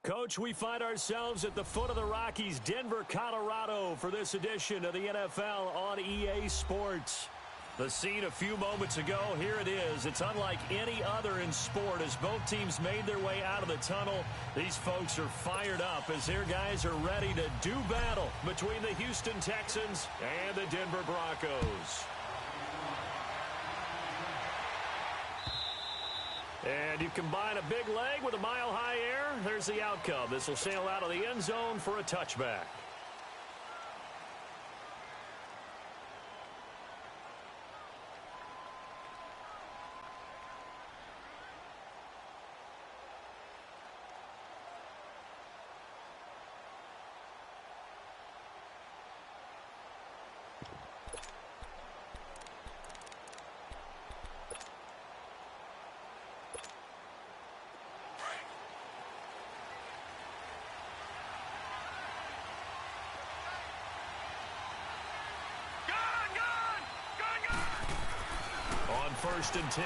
Coach, we find ourselves at the foot of the Rockies, Denver, Colorado, for this edition of the NFL on EA Sports. The scene a few moments ago, here it is. It's unlike any other in sport as both teams made their way out of the tunnel. These folks are fired up as their guys are ready to do battle between the Houston Texans and the Denver Broncos. And you combine a big leg with a mile-high air, there's the outcome. This will sail out of the end zone for a touchback. First and 10.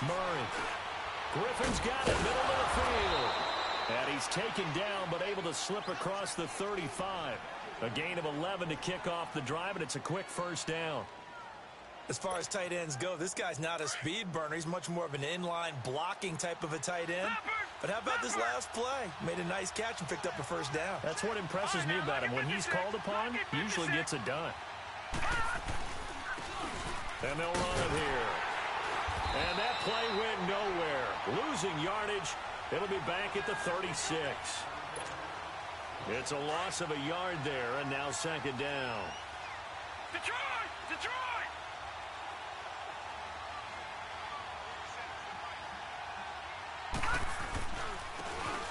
Murray. Griffin's got it, middle of the field. And he's taken down, but able to slip across the 35. A gain of 11 to kick off the drive, and it's a quick first down. As far as tight ends go, this guy's not a speed burner. He's much more of an inline blocking type of a tight end. But how about this last play? Made a nice catch and picked up a first down. That's what impresses me about him. When he's called upon, he usually gets it done. And they'll run it here. And that play went nowhere. Losing yardage. It'll be back at the 36. It's a loss of a yard there, and now second down. Detroit! Detroit!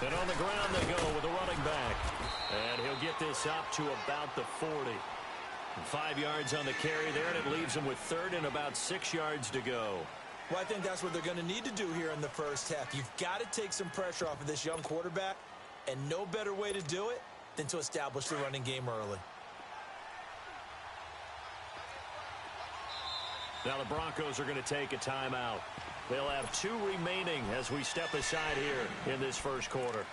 And on the ground they go with a running back. And he'll get this up to about the 40. 5 yards on the carry there, and it leaves him with third and about 6 yards to go. Well, I think that's what they're going to need to do here in the first half. You've got to take some pressure off of this young quarterback, and no better way to do it than to establish the running game early. Now the Broncos are going to take a timeout. They'll have 2 remaining as we step aside here in this first quarter.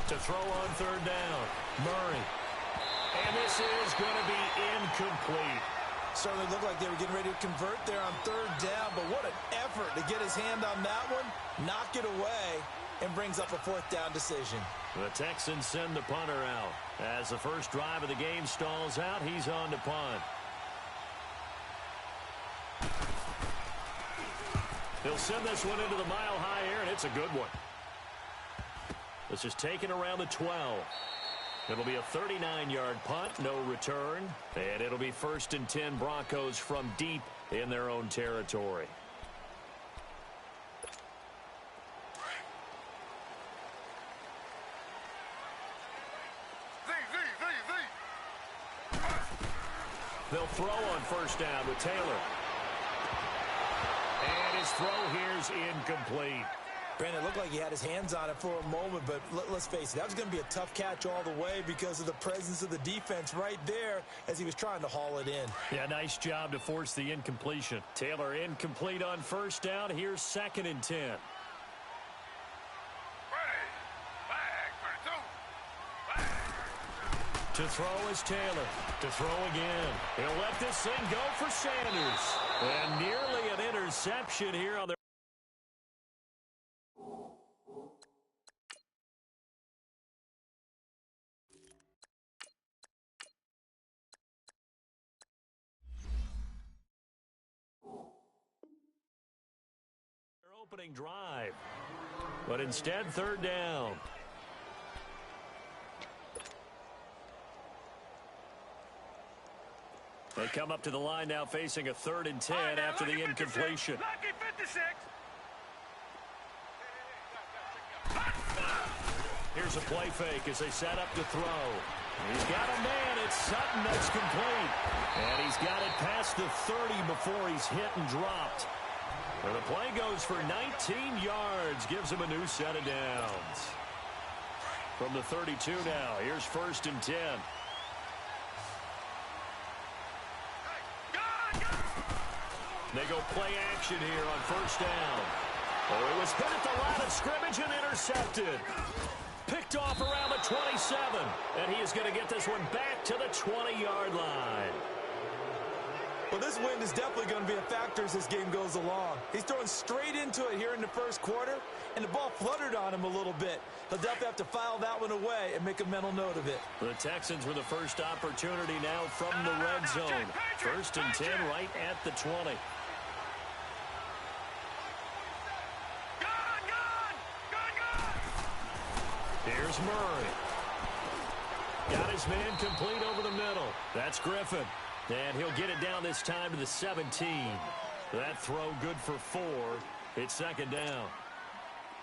To throw on third down, Murray. And this is going to be incomplete. Certainly looked like they were getting ready to convert there on third down, but what an effort to get his hand on that one, knock it away, and brings up a fourth down decision. The Texans send the punter out. As the first drive of the game stalls out, he's on to punt. He'll send this one into the mile-high air, and it's a good one. This is taken around the 12. It'll be a 39-yard punt, no return. And it'll be first and 10 Broncos from deep in their own territory. They'll throw on first down with Taylor. And his throw here's incomplete. Brandon, it looked like he had his hands on it for a moment, but let's face it, that was going to be a tough catch all the way because of the presence of the defense right there as he was trying to haul it in. Yeah, nice job to force the incompletion. Taylor incomplete on first down. Here's second and 10. To throw is Taylor. To throw again. He'll let this thing go for Sanders. And nearly an interception here on the opening drive. But instead, third down. They come up to the line now facing a 3rd and 10 after the incompletion. Lucky 56. Here's a play fake as they set up to throw. He's got a man. It's Sutton that's complete. And he's got it past the 30 before he's hit and dropped. And the play goes for 19 yards, gives him a new set of downs. From the 32 now, here's 1st and 10. They go play action here on 1st down. Oh, it was hit at the line of scrimmage and intercepted. Picked off around the 27, and he is going to get this one back to the 20-yard line. Well, this wind is definitely going to be a factor as this game goes along. He's throwing straight into it here in the first quarter, and the ball fluttered on him a little bit. He'll definitely have to file that one away and make a mental note of it. The Texans with the first opportunity now from the red zone. 1st and 10 right at the 20. Here's Murray. Got his man complete over the middle. That's Griffin. And he'll get it down this time to the 17. That throw good for 4. It's 2nd down.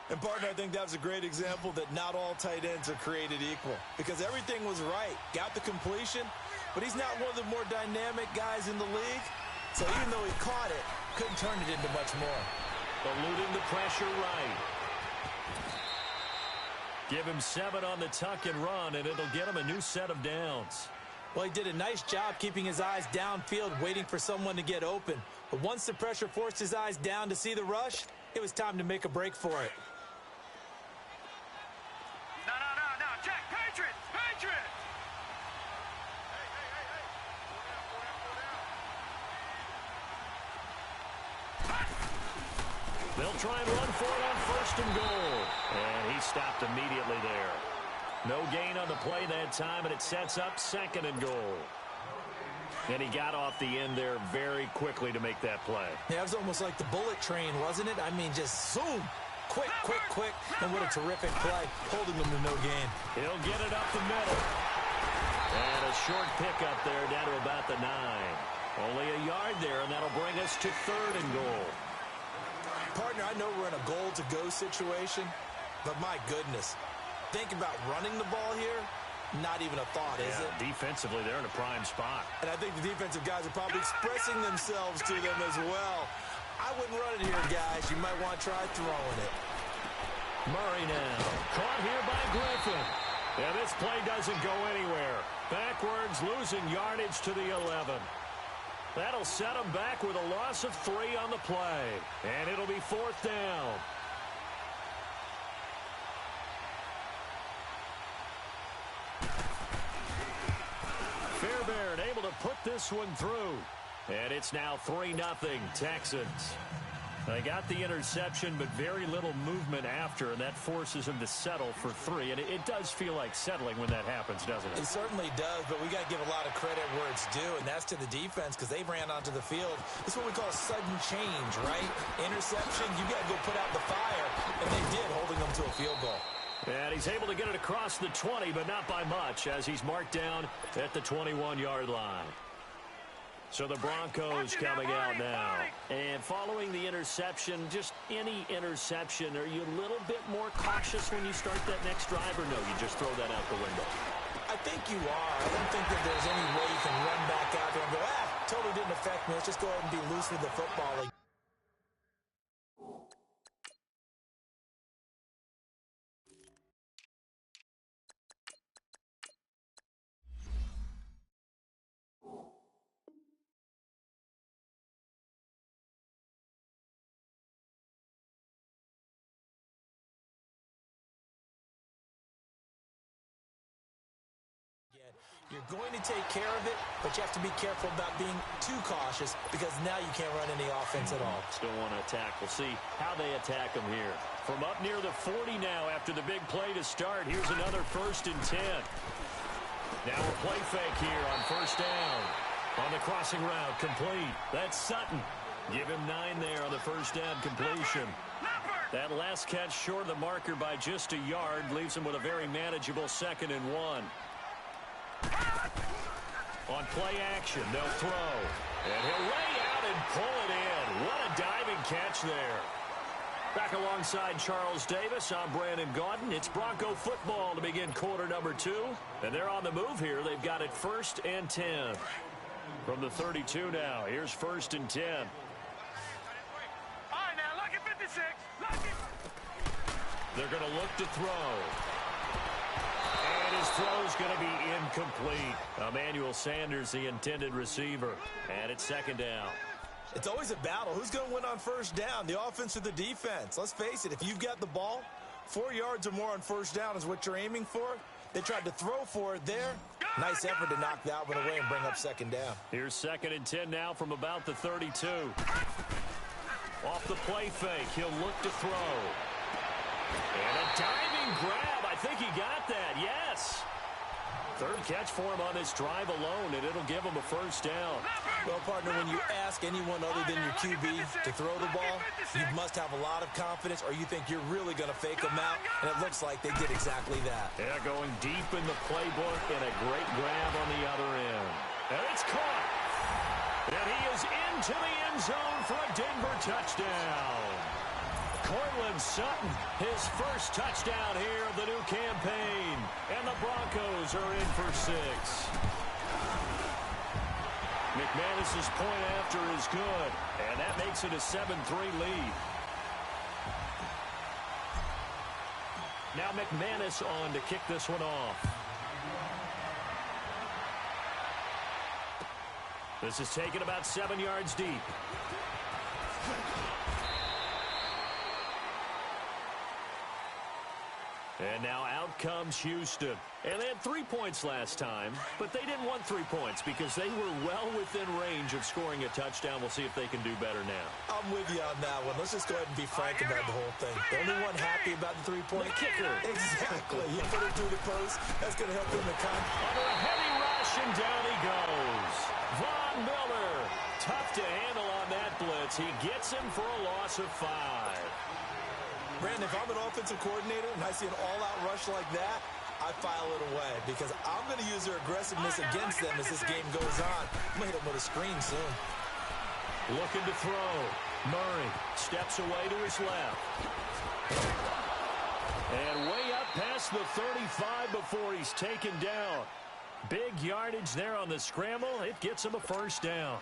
And, partner, I think that was a great example that not all tight ends are created equal. Because everything was right. Got the completion, but he's not one of the more dynamic guys in the league. So even though he caught it, couldn't turn it into much more. Eluding the pressure right. Give him 7 on the tuck and run, and it'll get him a new set of downs. Well, he did a nice job keeping his eyes downfield, waiting for someone to get open. But once the pressure forced his eyes down to see the rush, it was time to make a break for it. No. Check. Patriots. They'll try and run for it on 1st and goal. And he stopped immediately there. No gain on the play that time, and it sets up 2nd and goal. And he got off the end there very quickly to make that play. Yeah, it was almost like the bullet train, wasn't it? I mean, just zoom. Quick. And what a terrific play, holding them to no gain. He'll get it up the middle. And a short pickup there down to about the 9. Only a yard there, and that'll bring us to 3rd and goal. Partner, I know we're in a goal-to-go situation, but my goodness. Think about running the ball here. Not even a thought, is it? Defensively, they're in a prime spot. And I think the defensive guys are probably expressing themselves to them as well. I wouldn't run it here, guys. You might want to try throwing it. Murray now. Caught here by Griffin. And this play doesn't go anywhere. Backwards, losing yardage to the 11. That'll set him back with a loss of 3 on the play. And it'll be 4th down. Fairbairn able to put this one through. And it's now 3-0 Texans. They got the interception, but very little movement after, and that forces him to settle for 3. And it does feel like settling when that happens, doesn't it? It certainly does, but we got to give a lot of credit where it's due, and that's to the defense because they ran onto the field. This is what we call sudden change, right? Interception, you got to go put out the fire, and they did, holding them to a field goal. And he's able to get it across the 20, but not by much, as he's marked down at the 21-yard line. So the Broncos coming out now. And following the interception, just any interception, are you a little bit more cautious when you start that next drive, or no, you just throw that out the window? I think you are. I don't think that there's any way you can run back out there and go, totally didn't affect me. Let's just go ahead and be loose with the football. You're going to take care of it, but you have to be careful about being too cautious because now you can't run any offense at all. Still want to attack. We'll see how they attack them here. From up near the 40 now after the big play to start. Here's another 1st and 10. Now a play fake here on 1st down. On the crossing route, complete. That's Sutton. Give him 9 there on the 1st down completion. That last catch short of the marker by just a yard leaves him with a very manageable 2nd and 1. On play action, they'll throw. And he'll lay out and pull it in. What a diving catch there. Back alongside Charles Davis, I'm Brandon Gaudin. It's Bronco football to begin quarter number 2. And they're on the move here. They've got it 1st and 10. From the 32 now, here's 1st and 10. They're going to look to throw. And his throw's going to be incomplete. Emmanuel Sanders, the intended receiver. And it's second down. It's always a battle. Who's going to win on first down, the offense or the defense? Let's face it, if you've got the ball, 4 yards or more on first down is what you're aiming for. They tried to throw for it there. Nice effort to knock that one away and bring up second down. Here's 2nd and 10 now from about the 32. Off the play fake, he'll look to throw. And a diving grab. I think he got that, yes. 3rd catch for him on this drive alone, and it'll give him a first down. Well, partner, when you ask anyone other than your QB to throw the ball, you must have a lot of confidence, or you think you're really going to fake them out, and it looks like they did exactly that. Yeah, going deep in the playbook, and a great grab on the other end. And it's caught. And he is into the end zone for a Denver touchdown. Cortland Sutton, his first touchdown here of the new campaign. And the Broncos are in for 6. McManus's point after is good. And that makes it a 7-3 lead. Now McManus on to kick this one off. This is taken about 7 yards deep. And now out comes Houston. And they had 3 points last time, but they didn't want 3 points because they were well within range of scoring a touchdown. We'll see if they can do better now. I'm with you on that one. Let's just go ahead and be frank about the whole thing. The only one happy about the 3-point kicker. Exactly. You put it through the post. That's going to help him in the contest. Under a heavy rush, and down he goes. Von Miller. Tough to handle on that blitz. He gets him for a loss of 5. Brandon, if I'm an offensive coordinator and I see an all-out rush like that, I file it away because I'm going to use their aggressiveness against them as this game goes on. I'm going to hit them with a screen soon. Looking to throw. Murray steps away to his left. And way up past the 35 before he's taken down. Big yardage there on the scramble. It gets him a first down.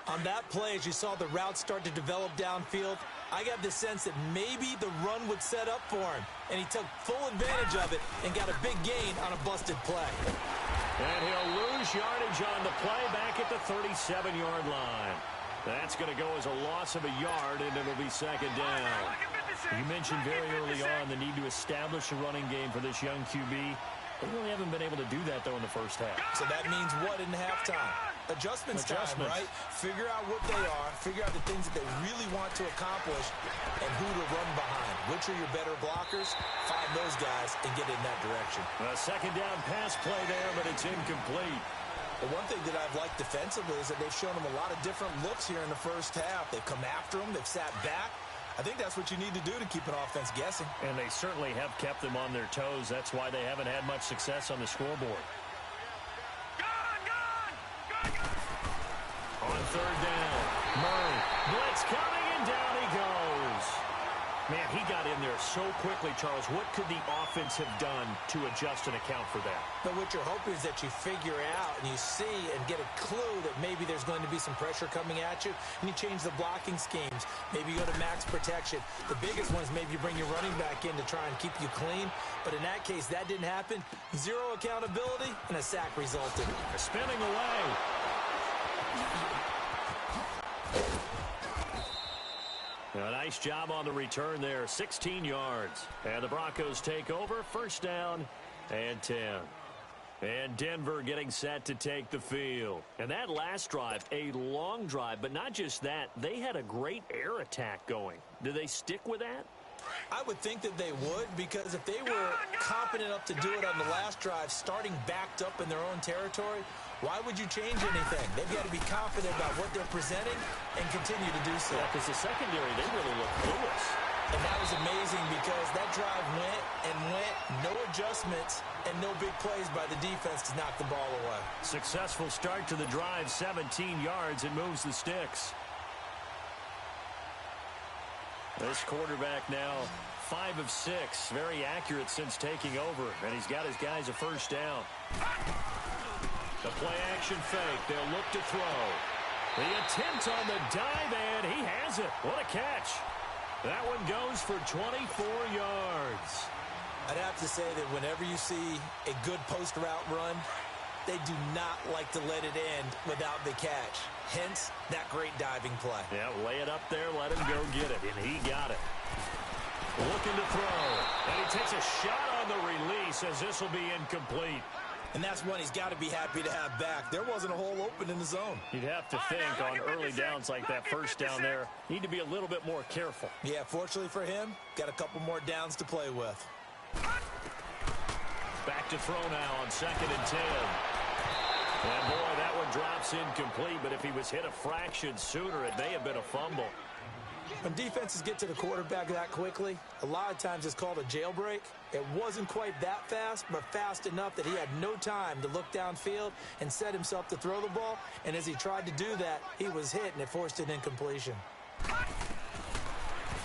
On that play, as you saw the route start to develop downfield, I got the sense that maybe the run would set up for him. And he took full advantage of it and got a big gain on a busted play. And he'll lose yardage on the play back at the 37-yard line. That's going to go as a loss of a yard, and it'll be second down. You mentioned very early on the need to establish a running game for this young QB. They really haven't been able to do that, though, in the first half. So that means what in halftime? Adjustments time, right? Figure out what they are, figure out the things that they really want to accomplish, and who to run behind. Which are your better blockers? Find those guys and get in that direction. A second down pass play there, but it's incomplete. The one thing that I've liked defensively is that they've shown them a lot of different looks here in the first half. They've come after them. They've sat back. I think that's what you need to do to keep an offense guessing. And they certainly have kept them on their toes. That's why they haven't had much success on the scoreboard. On third down, Murray, blitz coming, and down he goes. Man, he got in there so quickly, Charles. What could the offense have done to adjust and account for that? But what you're hoping is that you figure out and you see and get a clue that maybe there's going to be some pressure coming at you, and you change the blocking schemes. Maybe you go to max protection. The biggest one is maybe you bring your running back in to try and keep you clean. But in that case, that didn't happen. Zero accountability, and a sack resulted. Spinning away. A nice job on the return there, 16 yards. And the Broncos take over, first down and 10. And Denver getting set to take the field. And that last drive, a long drive, but not just that, they had a great air attack going. Do they stick with that? I would think that they would, because if they were competent enough to do it on the last drive, starting backed up in their own territory, why would you change anything? They've got to be confident about what they're presenting and continue to do so. Yeah, because the secondary, they really look clueless. And that was amazing because that drive went and went, no adjustments, and no big plays by the defense to knock the ball away. Successful start to the drive, 17 yards, and moves the sticks. This quarterback now 5 of 6, very accurate since taking over, and he's got his guys a first down. The play-action fake, they'll look to throw. The attempt on the dive, and he has it. What a catch. That one goes for 24 yards. I'd have to say that whenever you see a good post route run, they do not like to let it end without the catch. Hence, that great diving play. Yeah, lay it up there, let him go get it, and he got it. Looking to throw, and he takes a shot on the release as this will be incomplete. And that's one he's got to be happy to have back. There wasn't a hole open in the zone. You'd have to think on early downs like that first down there, need to be a little bit more careful. Yeah, fortunately for him, got a couple more downs to play with. Back to throw now on 2nd and 10. And boy, that one drops incomplete, but if he was hit a fraction sooner, it may have been a fumble. When defenses get to the quarterback that quickly, a lot of times it's called a jailbreak. It wasn't quite that fast, but fast enough that he had no time to look downfield and set himself to throw the ball. And as he tried to do that, he was hit, and it forced an incompletion.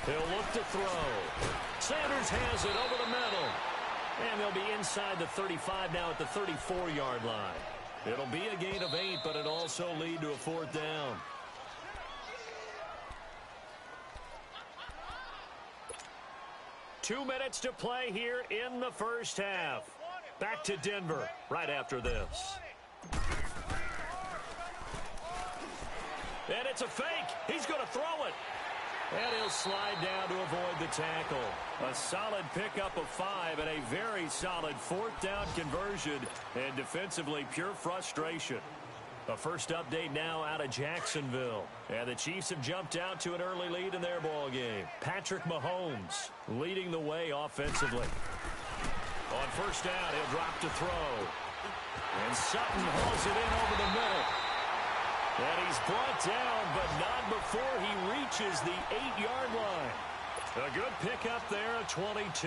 He'll look to throw. Sanders has it over the middle. And they'll be inside the 35 now at the 34-yard line. It'll be a gain of 8, but it'll also lead to a 4th down. Two minutes to play here in the first half. Back to Denver right after this. And it's a fake. He's going to throw it. And he'll slide down to avoid the tackle. A solid pickup of 5 and a very solid 4th down conversion. And defensively, pure frustration. A first update now out of Jacksonville. And the Chiefs have jumped out to an early lead in their ball game. Patrick Mahomes leading the way offensively. On first down, he'll drop to throw. And Sutton hauls it in over the middle. And he's brought down, but not before he reaches the 8-yard line. A good pickup there at 22.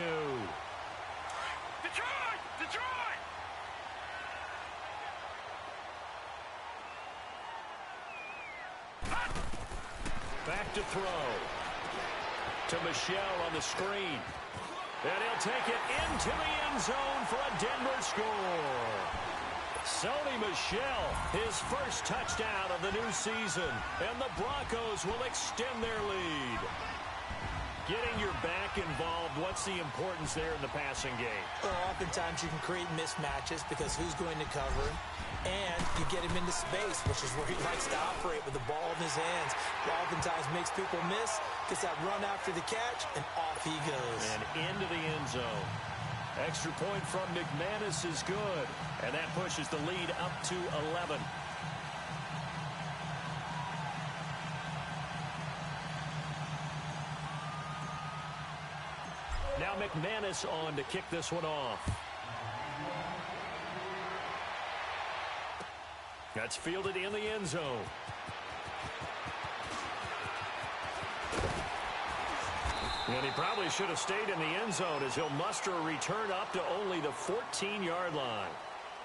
Detroit! Detroit! Back to throw. To Michelle on the screen. And he'll take it into the end zone for a Denver score. Sony Michel, his first touchdown of the new season. And the Broncos will extend their lead. Getting your back involved, what's the importance there in the passing game? Well, oftentimes you can create mismatches because who's going to cover him? And you get him into space, which is where he likes to operate with the ball in his hands. It oftentimes makes people miss, gets that run after the catch, and off he goes. And into the end zone. Extra point from McManus is good. And that pushes the lead up to 11. Now McManus on to kick this one off. That's fielded in the end zone. And he probably should have stayed in the end zone as he'll muster a return up to only the 14-yard line.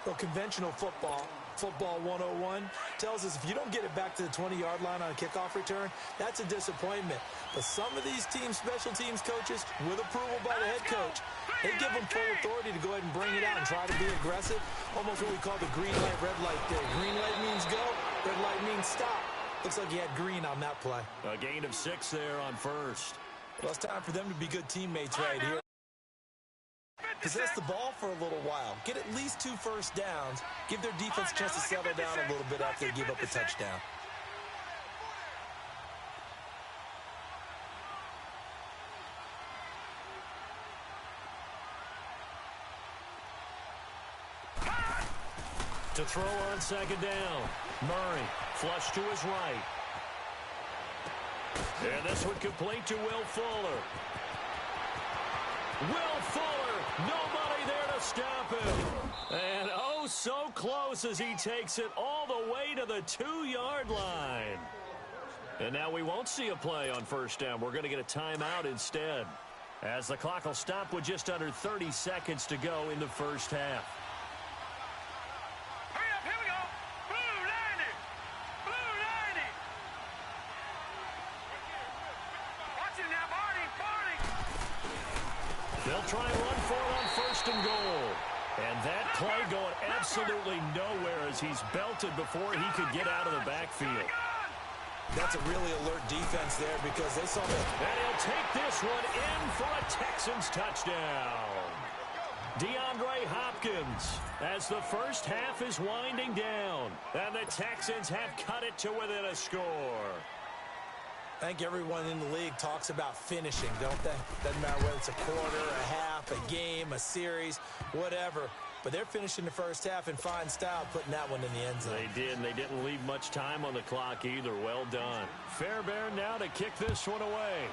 Well, conventional football 101, tells us if you don't get it back to the 20-yard line on a kickoff return, that's a disappointment. But some of these teams, special teams coaches, with approval by the head coach, they give them full authority to go ahead and bring it out and try to be aggressive. Almost what we call the green light, red light thing. Green light means go, red light means stop. Looks like he had green on that play. A gain of 6 there on first. Well, it's time for them to be good teammates right here. Possess the ball for a little while. Get at least 2 first downs. Give their defense a chance to settle down a little bit after they give up a touchdown. To throw on second down. Murray, flush to his right. And this one complete to Will Fuller. Will Fuller, nobody there to stop him. And oh, so close as he takes it all the way to the 2-yard line. And now we won't see a play on first down. We're going to get a timeout instead, as the clock will stop with just under 30 seconds to go in the first half. Hurry up, here we go. Blue 90. Blue 90. Watch it now, Barney. They'll try and run for it on first and goal. And that play going absolutely nowhere as he's belted before he could get out of the backfield. That's a really alert defense there because they saw that. And he'll take this one in for a Texans touchdown. DeAndre Hopkins as the first half is winding down. And the Texans have cut it to within a score. I think everyone in the league talks about finishing, don't they? Doesn't matter whether it's a quarter, a half, a game, a series, whatever. But they're finishing the first half in fine style, putting that one in the end zone. They did, and they didn't leave much time on the clock either. Well done. Fairbairn now to kick this one away.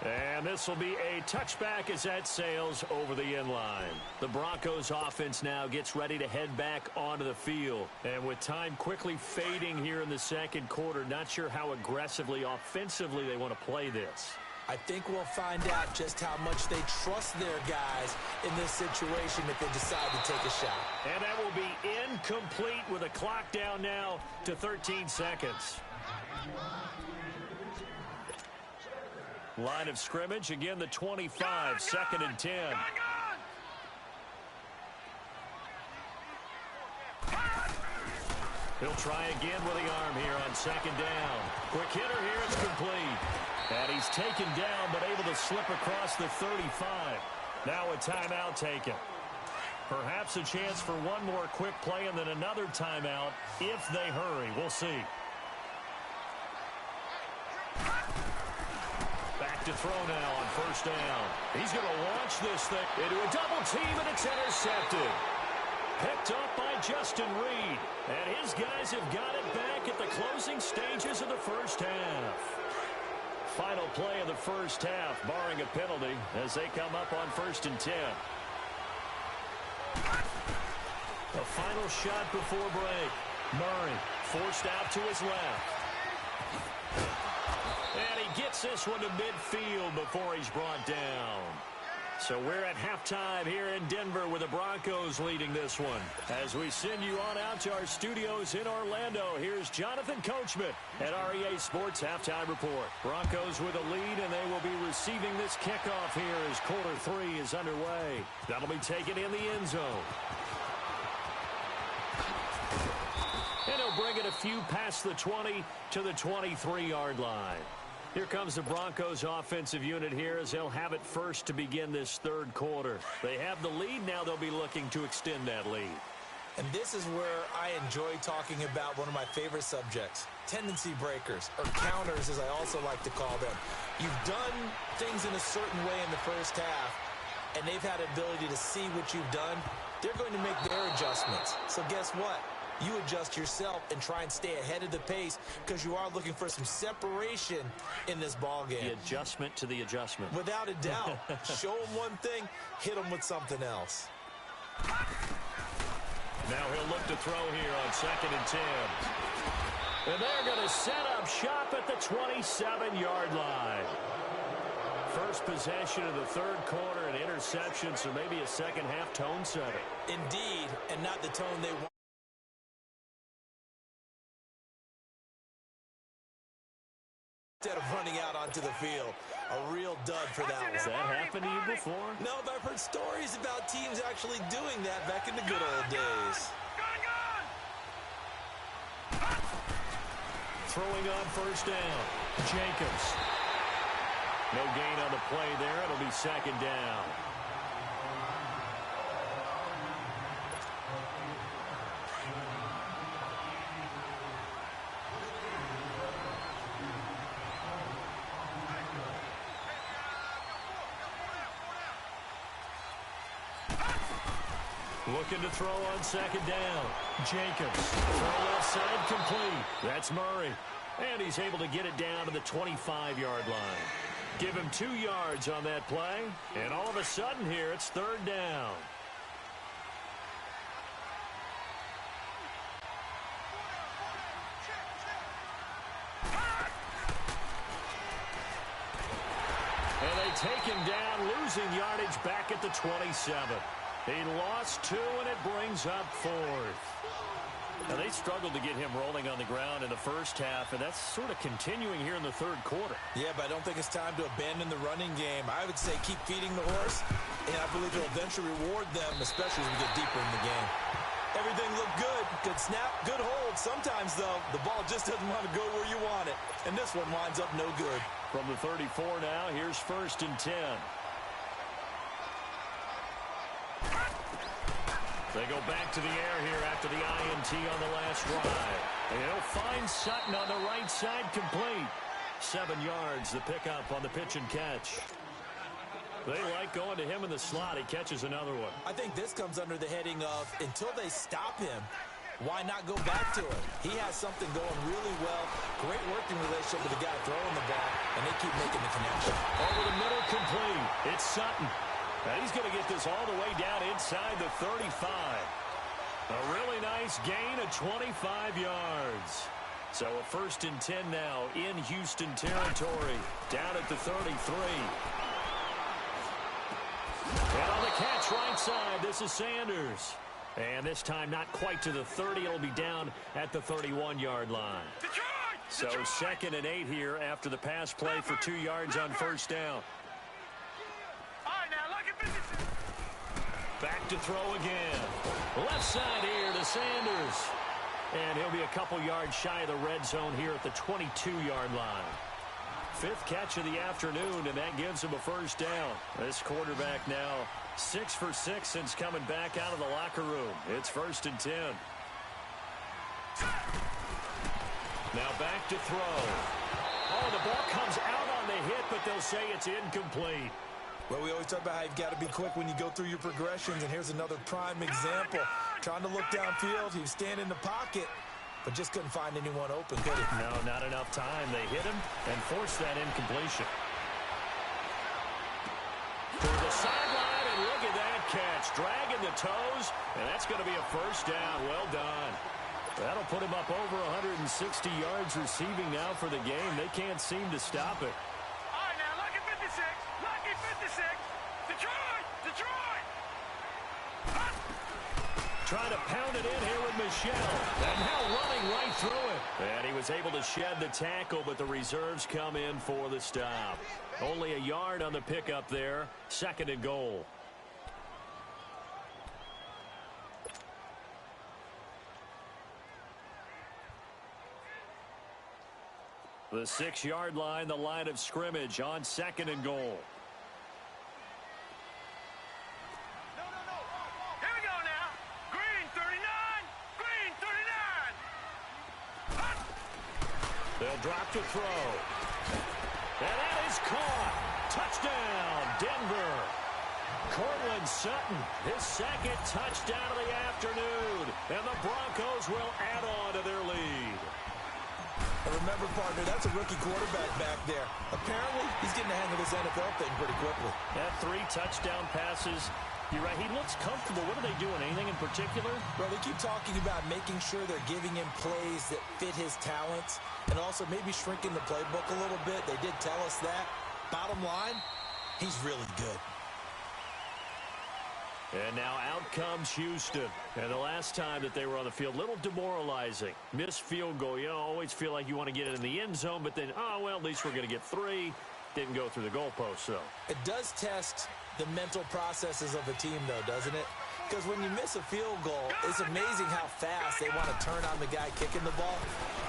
And this will be a touchback as that sails over the end line. The Broncos offense now gets ready to head back onto the field. And with time quickly fading here in the second quarter, not sure how aggressively, offensively they want to play this. I think we'll find out just how much they trust their guys in this situation if they decide to take a shot. And that will be incomplete with a clock down now to 13 seconds. Line of scrimmage, again the 25, second and 10. He'll try again with the arm here on second down. Quick hitter here, it's complete. And he's taken down, but able to slip across the 35. Now a timeout taken. Perhaps a chance for one more quick play and then another timeout if they hurry. We'll see. Back to throw now on first down. He's going to launch this thing into a double team, and it's intercepted. Picked up by Justin Reed. And his guys have got it back at the closing stages of the first half. Final play of the first half, barring a penalty, as they come up on 1st and 10. The final shot before break. Murray forced out to his left. And he gets this one to midfield before he's brought down. So we're at halftime here in Denver with the Broncos leading this one. As we send you on out to our studios in Orlando, here's Jonathan Coachman at REA Sports Halftime Report. Broncos with a lead, and they will be receiving this kickoff here as quarter 3 is underway. That'll be taken in the end zone. And he'll bring it a few past the 20 to the 23-yard line. Here comes the Broncos offensive unit here as they'll have it first to begin this third quarter. They have the lead. Now they'll be looking to extend that lead. And this is where I enjoy talking about one of my favorite subjects, tendency breakers, or counters as I also like to call them. You've done things in a certain way in the first half, and they've had ability to see what you've done. They're going to make their adjustments. So guess what? You adjust yourself and try and stay ahead of the pace because you are looking for some separation in this ball game. The adjustment to the adjustment. Without a doubt. Show them one thing, hit them with something else. Now he'll look to throw here on 2nd and 10. And they're going to set up shop at the 27-yard line. First possession of the third quarter, an interception, so maybe a second half tone setter. Indeed, and not the tone they want. Instead of running out onto the field. A real dud for that one. Has that happened to you before? No, but I've heard stories about teams actually doing that back in the good old days. Throwing on first down. Jacobs. No gain on the play there. It'll be second down. Looking to throw on second down. Jacobs. Throw left side complete. That's Murray. And he's able to get it down to the 25-yard line. Give him 2 yards on that play. And all of a sudden here, it's third down. And they take him down, losing yardage back at the 27. He lost 2, and it brings up 4th. Now, they struggled to get him rolling on the ground in the first half, and that's sort of continuing here in the third quarter. Yeah, but I don't think it's time to abandon the running game. I would say keep feeding the horse, and I believe it'll eventually reward them, especially as we get deeper in the game. Everything looked good. Good snap, good hold. Sometimes, though, the ball just doesn't want to go where you want it. And this one winds up no good. From the 34 now, here's 1st and 10. They go back to the air here after the INT on the last drive. And he'll find Sutton on the right side, complete. 7 yards, the pickup on the pitch and catch. They like going to him in the slot. He catches another one. I think this comes under the heading of until they stop him, why not go back to it? He has something going really well. Great working relationship with the guy throwing the ball, and they keep making the connection. Over the middle, complete. It's Sutton. And he's going to get this all the way down inside the 35. A really nice gain of 25 yards. So a 1st and 10 now in Houston territory. Down at the 33. And on the catch right side, this is Sanders. And this time not quite to the 30. It'll be down at the 31-yard line. So 2nd and 8 here after the pass play for 2 yards on 1st down. Back to throw again. Left side here to Sanders. And he'll be a couple yards shy of the red zone here at the 22-yard line. 5th catch of the afternoon, and that gives him a 1st down. This quarterback now 6 for 6 since coming back out of the locker room. It's 1st and 10. Now back to throw. Oh, the ball comes out on the hit, but they'll say it's incomplete. Well, we always talk about how you've got to be quick when you go through your progressions, and here's another prime example. Trying to look downfield, he was standing in the pocket, but just couldn't find anyone open, could he? No, not enough time. They hit him and forced that incompletion. To the sideline, and look at that catch. Dragging the toes, and that's going to be a 1st down. Well done. That'll put him up over 160 yards receiving now for the game. They can't seem to stop it. Trying to pound it in here with Michelle. And now running right through it. And he was able to shed the tackle, but the reserves come in for the stop. Only a yard on the pickup there. 2nd and goal. The 6-yard line, the line of scrimmage on 2nd and goal. They'll drop to throw. And that is caught. Touchdown, Denver. Cortland Sutton, his 2nd touchdown of the afternoon. And the Broncos will add on to their lead. Remember, partner, that's a rookie quarterback back there. Apparently, he's getting the hang of this NFL thing pretty quickly. That 3 touchdown passes. You're right. He looks comfortable. What are they doing? Anything in particular? Well, they keep talking about making sure they're giving him plays that fit his talents and also maybe shrinking the playbook a little bit. They did tell us that. Bottom line, he's really good. And now out comes Houston. And the last time that they were on the field, a little demoralizing. Missed field goal. You always feel like you want to get it in the end zone, but then, oh, well, at least we're going to get 3. Didn't go through the goalpost, though. It does test the mental processes of a team, though, doesn't it? Because when you miss a field goal, it's amazing how fast they want to turn on the guy kicking the ball.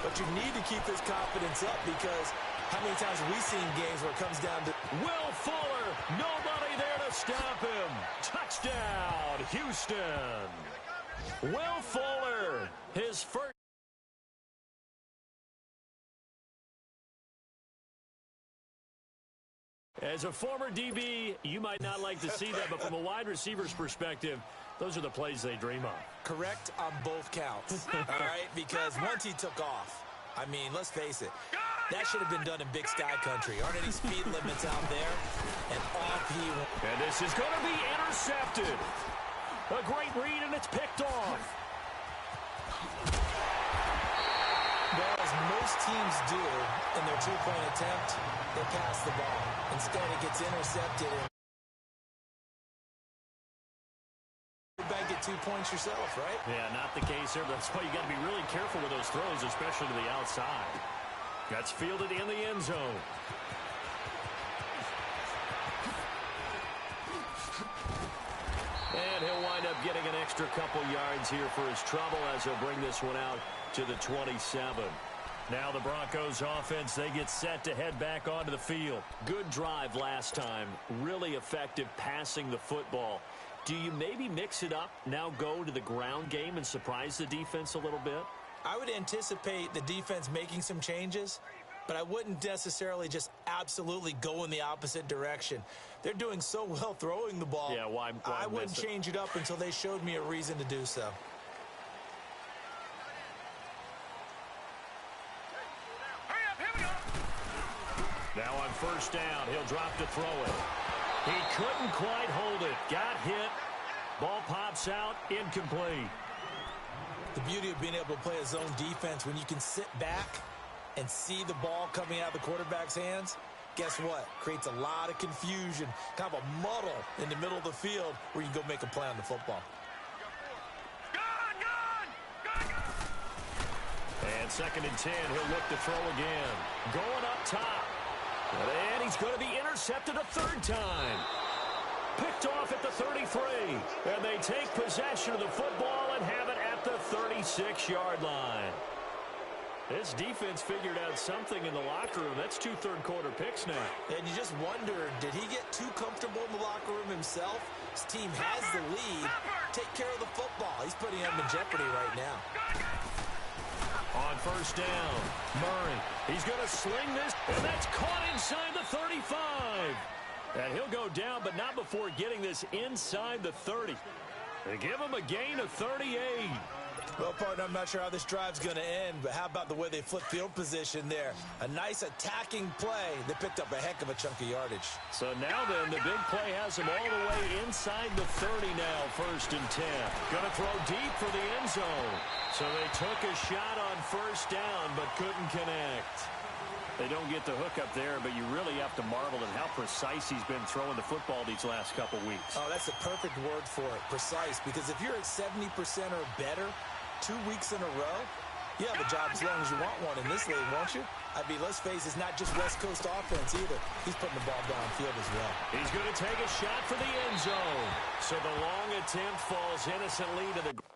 But you need to keep this confidence up because how many times have we seen games where it comes down to Will Fuller, nobody there to stop him. Touchdown, Houston. Will Fuller, his first. As a former DB, you might not like to see that, but from a wide receiver's perspective, those are the plays they dream of. Correct on both counts, all right? Because once he took off, I mean, let's face it, that should have been done in Big Sky Country. Aren't any speed limits out there? And off he went. And this is going to be intercepted. A great read, and it's picked off. Well, as most teams do in their two-point attempt, they pass the ball. Instead, it gets intercepted. And you get 2 points yourself, right? Yeah, not the case here. That's why you got to be really careful with those throws, especially to the outside. That's fielded in the end zone. And he'll wind up getting an extra couple yards here for his trouble as he'll bring this one out to the 27. Now the Broncos offense, they get set to head back onto the field. Good drive last time. Really effective passing the football. Do you maybe mix it up, now go to the ground game and surprise the defense a little bit? I would anticipate the defense making some changes, but I wouldn't necessarily just absolutely go in the opposite direction. They're doing so well throwing the ball. Yeah, why I wouldn't change it up until they showed me a reason to do so. Hurry up, here we go. Now on first down, he'll drop to throw it. He couldn't quite hold it. Got hit. Ball pops out, incomplete. The beauty of being able to play a zone defense when you can sit back and see the ball coming out of the quarterback's hands, guess what? Creates a lot of confusion, kind of a muddle in the middle of the field where you can go make a play on the football. And 2nd and 10, he'll look to throw again. Going up top. And he's going to be intercepted a third time. Picked off at the 33. And they take possession of the football and have it at the 36-yard line. This defense figured out something in the locker room. That's 2 third-quarter picks now. And you just wonder, did he get too comfortable in the locker room himself? His team has the lead. Take care of the football. He's putting them in jeopardy right now. On first down, Murray. He's going to sling this, and that's caught inside the 35. And he'll go down, but not before getting this inside the 30. They give him a gain of 38. Well, partner, I'm not sure how this drive's going to end, but how about the way they flip field position there? A nice attacking play. They picked up a heck of a chunk of yardage. So now then, the big play has him all the way inside the 30 now, 1st and 10. Going to throw deep for the end zone. So they took a shot on first down, but couldn't connect. They don't get the hook up there, but you really have to marvel at how precise he's been throwing the football these last couple weeks. Oh, that's the perfect word for it, precise, because if you're at 70% or better 2 weeks in a row, you have a job as long as you want one in this league, won't you? I mean, let's face it, it's not just West Coast offense either. He's putting the ball downfield as well. He's going to take a shot for the end zone. So the long attempt falls innocently to the ground.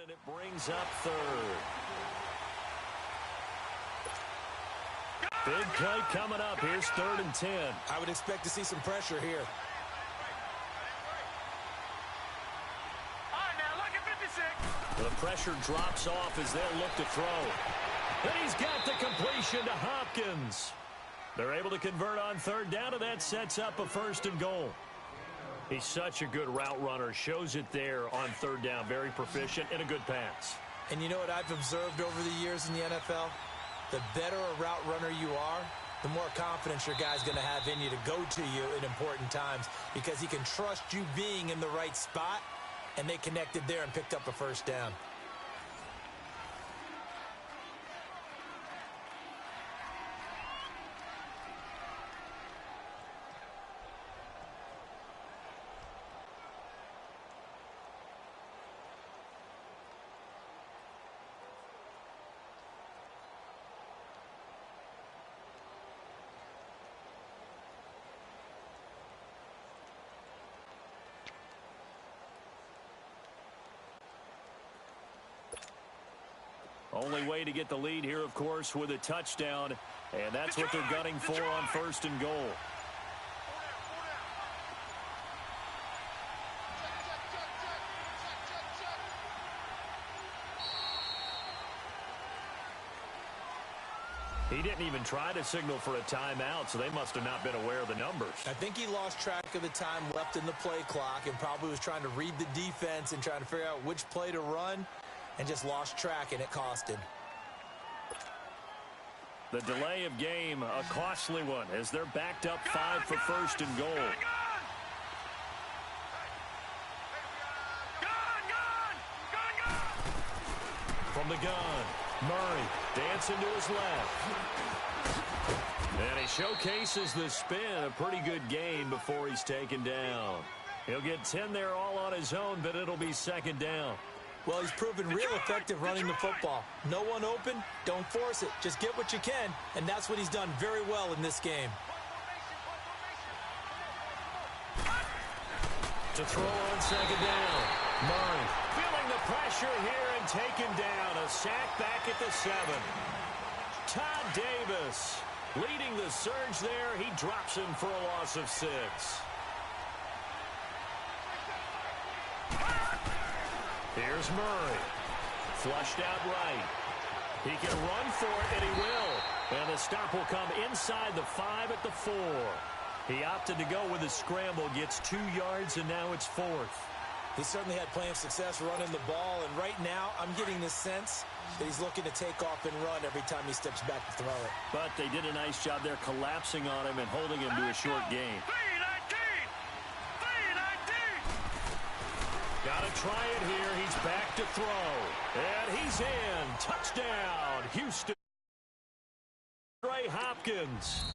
And it brings up 3rd. Big play coming up. Here's 3rd and 10. I would expect to see some pressure here. All right, now look at 56. The pressure drops off as they'll look to throw. And he's got the completion to Hopkins. They're able to convert on 3rd down, and that sets up a 1st and goal. He's such a good route runner. Shows it there on 3rd down. Very proficient and a good pass. And you know what I've observed over the years in the NFL? The better a route runner you are, the more confidence your guy's going to have in you to go to you in important times because he can trust you being in the right spot, and they connected there and picked up a 1st down. Only way to get the lead here, of course, with a touchdown. And that's what they're gunning for on 1st and goal. He didn't even try to signal for a timeout, so they must have not been aware of the numbers. I think he lost track of the time left in the play clock and probably was trying to read the defense and trying to figure out which play to run and just lost track, and it cost him. The delay of game, a costly one, as they're backed up 5 for 1st and goal. From the gun, Murray dancing to his left. And he showcases the spin, a pretty good game before he's taken down. He'll get 10 there all on his own, but it'll be 2nd down. Well, he's proven real effective running the football. No one open, don't force it. Just get what you can, and that's what he's done very well in this game. To throw on 2nd down. Murray feeling the pressure here and taken down. A sack back at the 7. Todd Davis leading the surge there. He drops him for a loss of 6. Here's Murray. Flushed out right. He can run for it, and he will. And the stop will come inside the 5 at the 4. He opted to go with a scramble, gets 2 yards, and now it's 4th. He certainly had plenty of success running the ball, and right now I'm getting the sense that he's looking to take off and run every time he steps back to throw it. But they did a nice job there collapsing on him and holding him to a short gain. Got to try it here. He's back to throw. And he's in. Touchdown, Houston. Ray Hopkins.